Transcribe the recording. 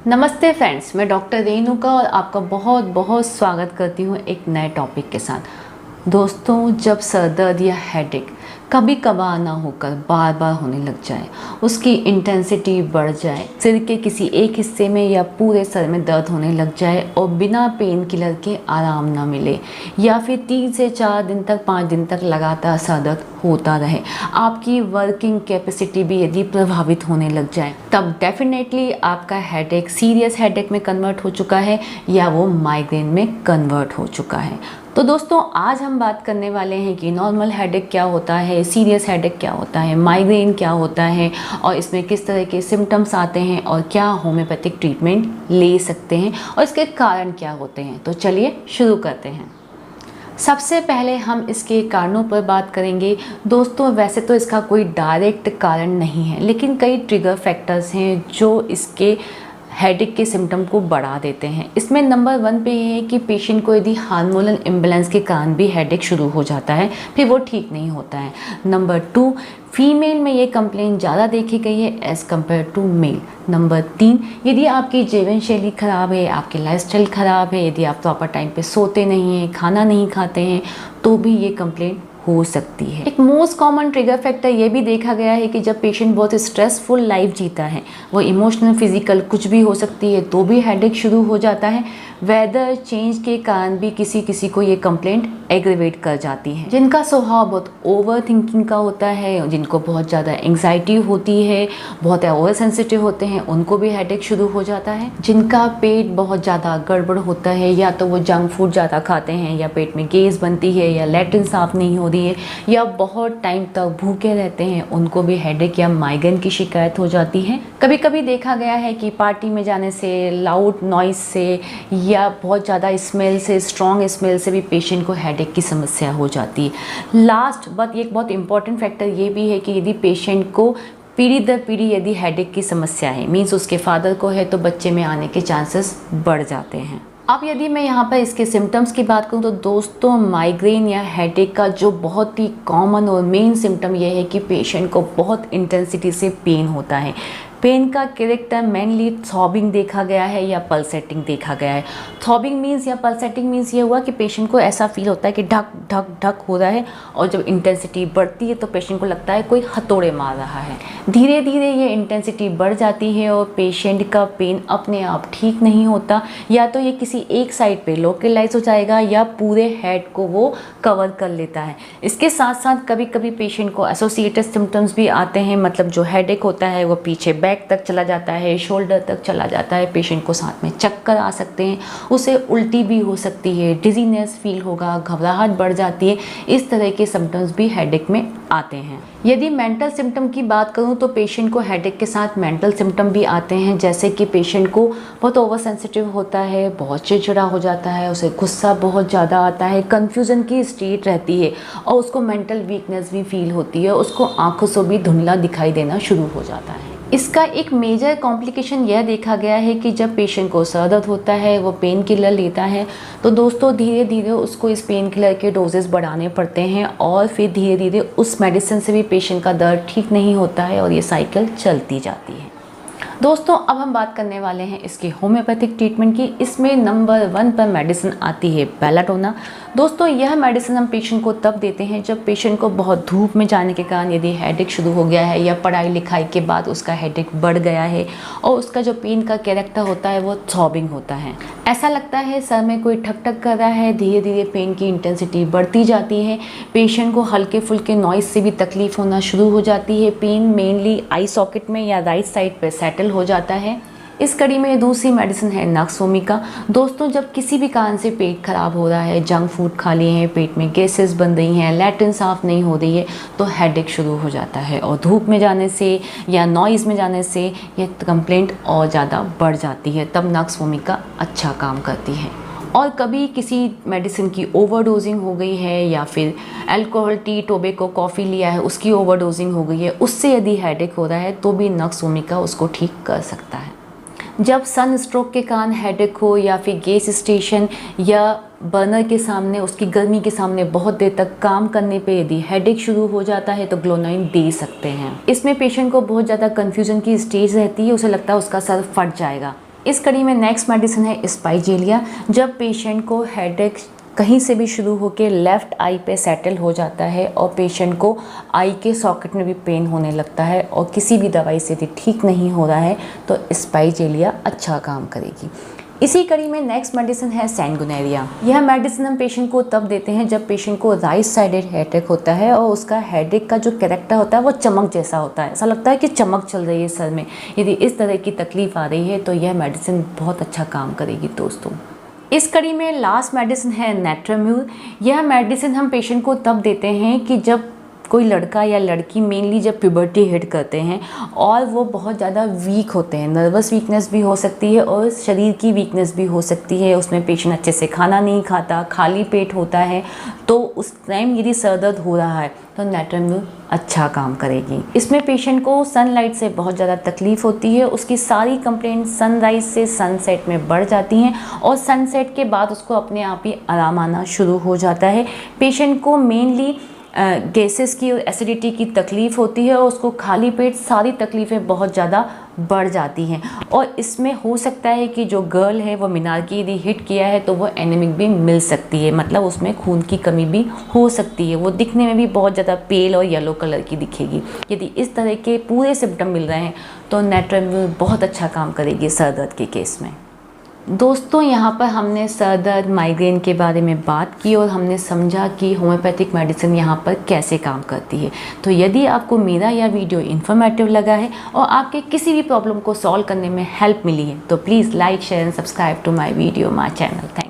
नमस्ते फ्रेंड्स, मैं डॉक्टर रेणुका और आपका बहुत बहुत स्वागत करती हूँ एक नए टॉपिक के साथ। दोस्तों, जब सर दर्द या हेडेक कभी कभार ना होकर बार बार होने लग जाए, उसकी इंटेंसिटी बढ़ जाए, सिर के किसी एक हिस्से में या पूरे सर में दर्द होने लग जाए और बिना पेन किलर के आराम ना मिले, या फिर 3 से 4 दिन तक 5 दिन तक लगातार सर दर्द होता रहे, आपकी वर्किंग कैपेसिटी भी यदि प्रभावित होने लग जाए, तब डेफिनेटली आपका हेडेक सीरियस हेडेक में कन्वर्ट हो चुका है या वो माइग्रेन में कन्वर्ट हो चुका है। तो दोस्तों, आज हम बात करने वाले हैं कि नॉर्मल हेडेक क्या होता है, सीरियस हेडेक क्या होता है, माइग्रेन क्या होता है और इसमें किस तरह के सिम्टम्स आते हैं और क्या होम्योपैथिक ट्रीटमेंट ले सकते हैं और इसके कारण क्या होते हैं। तो चलिए शुरू करते हैं। सबसे पहले हम इसके कारणों पर बात करेंगे। दोस्तों, वैसे तो इसका कोई डायरेक्ट कारण नहीं है, लेकिन कई ट्रिगर फैक्टर्स हैं जो इसके हेडेक के सिम्टम को बढ़ा देते हैं। इसमें नंबर 1 पे ये है कि पेशेंट को यदि हार्मोनल इम्बैलेंस के कारण भी हेडेक शुरू हो जाता है, फिर वो ठीक नहीं होता है। नंबर 2, फीमेल में ये कंप्लेंट ज़्यादा देखी गई है एज़ कम्पेयर टू मेल। नंबर 3, यदि आपकी जीवन शैली ख़राब है, आपकी लाइफस्टाइल ख़राब है, यदि आप प्रॉपर टाइम पे सोते नहीं हैं, खाना नहीं खाते हैं, तो भी ये कंप्लेंट हो सकती है। एक मोस्ट कॉमन ट्रिगर फैक्टर ये भी देखा गया है कि जब पेशेंट बहुत स्ट्रेसफुल लाइफ जीता है, वो इमोशनल फिजिकल कुछ भी हो सकती है, तो भी हेडेक शुरू हो जाता है। वेदर चेंज के कारण भी किसी किसी को ये कंप्लेंट एग्रीवेट कर जाती है। जिनका स्वभाव बहुत ओवर थिंकिंग का होता है, जिनको बहुत ज़्यादा एंग्जाइटी होती है, बहुत ओवर सेंसिटिव होते हैं, उनको भी हेडेक शुरू हो जाता है। जिनका पेट बहुत ज़्यादा गड़बड़ होता है, या तो वो जंक फूड ज़्यादा खाते हैं, या पेट में गैस बनती है, या लैट्रिन साफ नहीं हो रही है, या बहुत टाइम तक भूखे रहते हैं, उनको भी हेडेक या माइग्रेन की शिकायत हो जाती है। कभी कभी देखा गया है कि पार्टी में जाने से, लाउड नॉइज से या बहुत ज़्यादा स्मेल से, स्ट्रॉन्ग स्मेल से भी पेशेंट को हेडेक की समस्या हो जाती है। लास्ट बात, एक बहुत इंपॉर्टेंट फैक्टर ये भी है कि यदि पेशेंट को पीढ़ी दर पीढ़ी यदि हेडेक की समस्या है, मीन्स उसके फादर को है, तो बच्चे में आने के चांसेस बढ़ जाते हैं। अब यदि मैं यहाँ पर इसके सिम्टम्स की बात करूँ तो दोस्तों, माइग्रेन या हेडेक का जो बहुत ही कॉमन और मेन सिम्टम यह है कि पेशेंट को बहुत इंटेंसिटी से पेन होता है। पेन का कैरेक्टर मेनली थ्रॉबिंग देखा गया है या पल्सेटिंग देखा गया है। थ्रॉबिंग मीन्स या पल्सेटिंग मीन्स ये हुआ कि पेशेंट को ऐसा फील होता है कि ढक ढक ढक हो रहा है, और जब इंटेंसिटी बढ़ती है तो पेशेंट को लगता है कोई हथौड़े मार रहा है। धीरे धीरे ये इंटेंसिटी बढ़ जाती है और पेशेंट का पेन अपने आप ठीक नहीं होता, या तो ये किसी एक साइड पे लोकलाइज हो जाएगा या पूरे हेड को वो कवर कर लेता है। इसके साथ साथ कभी कभी पेशेंट को एसोसिएटेड सिम्टम्स भी आते हैं, मतलब जो हेडेक होता है वो पीछे बैक तक चला जाता है, शोल्डर तक चला जाता है, पेशेंट को साथ में चक्कर आ सकते हैं, उसे उल्टी भी हो सकती है, डिजीनेस फील होगा, घबराहट बढ़ जाती है। इस तरह के सिम्टम्स भी हेडेक में आते हैं। यदि मेंटल सिम्टम की बात करूं तो पेशेंट को हेडेक के साथ मेंटल सिम्टम भी आते हैं, जैसे कि पेशेंट को बहुत ओवर सेंसिटिव होता है, बहुत चिड़चिड़ा हो जाता है, उसे गुस्सा बहुत ज़्यादा आता है, कन्फ्यूज़न की स्टेट रहती है और उसको मेंटल वीकनेस भी फील होती है, उसको आंखों से भी धुंधला दिखाई देना शुरू हो जाता है। इसका एक मेजर कॉम्प्लिकेशन यह देखा गया है कि जब पेशेंट को सर दर्द होता है, वो पेन किलर लेता है, तो दोस्तों धीरे धीरे उसको इस पेन किलर के डोजेस बढ़ाने पड़ते हैं और फिर धीरे धीरे उस मेडिसिन से भी पेशेंट का दर्द ठीक नहीं होता है और ये साइकिल चलती जाती है। दोस्तों, अब हम बात करने वाले हैं इसकी होम्योपैथिक ट्रीटमेंट की। इसमें नंबर 1 पर मेडिसिन आती है बेलाटोना। दोस्तों, यह मेडिसिन हम पेशेंट को तब देते हैं जब पेशेंट को बहुत धूप में जाने के कारण यदि हेडेक शुरू हो गया है, या पढ़ाई लिखाई के बाद उसका हेडेक बढ़ गया है और उसका जो पेन का कैरेक्टर होता है वो थ्रॉबिंग होता है। ऐसा लगता है सर में कोई ठक ठक कर रहा है, धीरे धीरे पेन की इंटेंसिटी बढ़ती जाती है, पेशेंट को हल्के फुल्के नॉइज से भी तकलीफ होना शुरू हो जाती है, पेन मेनली आई सॉकेट में या राइट साइड पर सेटल हो जाता है। इस कड़ी में दूसरी मेडिसिन है नक्सोमिका। दोस्तों, जब किसी भी कारण से पेट खराब हो रहा है, जंक फूड खा लिए हैं, पेट में गैसेस बन रही हैं, लैट्रिन साफ नहीं हो रही है, तो हेडेक शुरू हो जाता है और धूप में जाने से या नॉइज़ में जाने से यह कंप्लेंट और ज़्यादा बढ़ जाती है, तब नक्सोमिका अच्छा काम करती है। और कभी किसी मेडिसिन की ओवरडोजिंग हो गई है, या फिर अल्कोहल, टी, टोबैको, कॉफ़ी लिया है, उसकी ओवरडोजिंग हो गई है, उससे यदि हेडेक हो रहा है तो भी नक्सोमिका उसको ठीक कर सकता है। जब सन स्ट्रोक के कारण हेडेक हो, या फिर गैस स्टेशन या बर्नर के सामने, उसकी गर्मी के सामने बहुत देर तक काम करने पे यदि हेडेक शुरू हो जाता है तो ग्लोनाइन दे सकते हैं। इसमें पेशेंट को बहुत ज़्यादा कन्फ्यूजन की स्टेज रहती है, उसे लगता है उसका सर फट जाएगा। इस कड़ी में नेक्स्ट मेडिसिन है स्पाइजेलिया। जब पेशेंट को हेडेक कहीं से भी शुरू होकर लेफ़्ट आई पे सेटल हो जाता है और पेशेंट को आई के सॉकेट में भी पेन होने लगता है और किसी भी दवाई से भी ठीक नहीं हो रहा है, तो स्पाइजेलिया अच्छा काम करेगी। इसी कड़ी में नेक्स्ट मेडिसिन है सैंगुनेरिया। यह मेडिसिन हम पेशेंट को तब देते हैं जब पेशेंट को राइट साइडेड हेडेक होता है और उसका हेडेक का जो कैरेक्टर होता है वो चमक जैसा होता है, ऐसा लगता है कि चमक चल रही है सर में। यदि इस तरह की तकलीफ़ आ रही है तो यह मेडिसिन बहुत अच्छा काम करेगी दोस्तों। इस कड़ी में लास्ट मेडिसिन है नेट्राम्यूल। यह मेडिसिन हम पेशेंट को तब देते हैं कि जब कोई लड़का या लड़की मेनली जब प्यूबर्टी हिट करते हैं और वो बहुत ज़्यादा वीक होते हैं, नर्वस वीकनेस भी हो सकती है और शरीर की वीकनेस भी हो सकती है, उसमें पेशेंट अच्छे से खाना नहीं खाता, खाली पेट होता है, तो उस टाइम यदि सर दर्द हो रहा है तो नेट्राम्यूल अच्छा काम करेगी। इसमें पेशेंट को सनलाइट से बहुत ज़्यादा तकलीफ़ होती है, उसकी सारी कंप्लेंट सनराइज से सनसेट में बढ़ जाती हैं और सनसेट के बाद उसको अपने आप ही आराम आना शुरू हो जाता है। पेशेंट को मेनली गैसेस की और एसिडिटी की तकलीफ़ होती है और उसको खाली पेट सारी तकलीफ़ें बहुत ज़्यादा बढ़ जाती हैं। और इसमें हो सकता है कि जो गर्ल है वो मीनार की यदि हिट किया है तो वो एनीमिक भी मिल सकती है, मतलब उसमें खून की कमी भी हो सकती है, वो दिखने में भी बहुत ज़्यादा पेल और येलो कलर की दिखेगी। यदि इस तरह के पूरे सिम्टम मिल रहे हैं तो नेट्राम्यूल बहुत अच्छा काम करेगी सर दर्द के केस में। दोस्तों यहाँ पर हमने सर दर्द माइग्रेन के बारे में बात की और हमने समझा कि होम्योपैथिक मेडिसिन यहाँ पर कैसे काम करती है। तो यदि आपको मेरा यह वीडियो इन्फॉर्मेटिव लगा है और आपके किसी भी प्रॉब्लम को सॉल्व करने में हेल्प मिली है तो please like share and subscribe to my video, my channel. Thank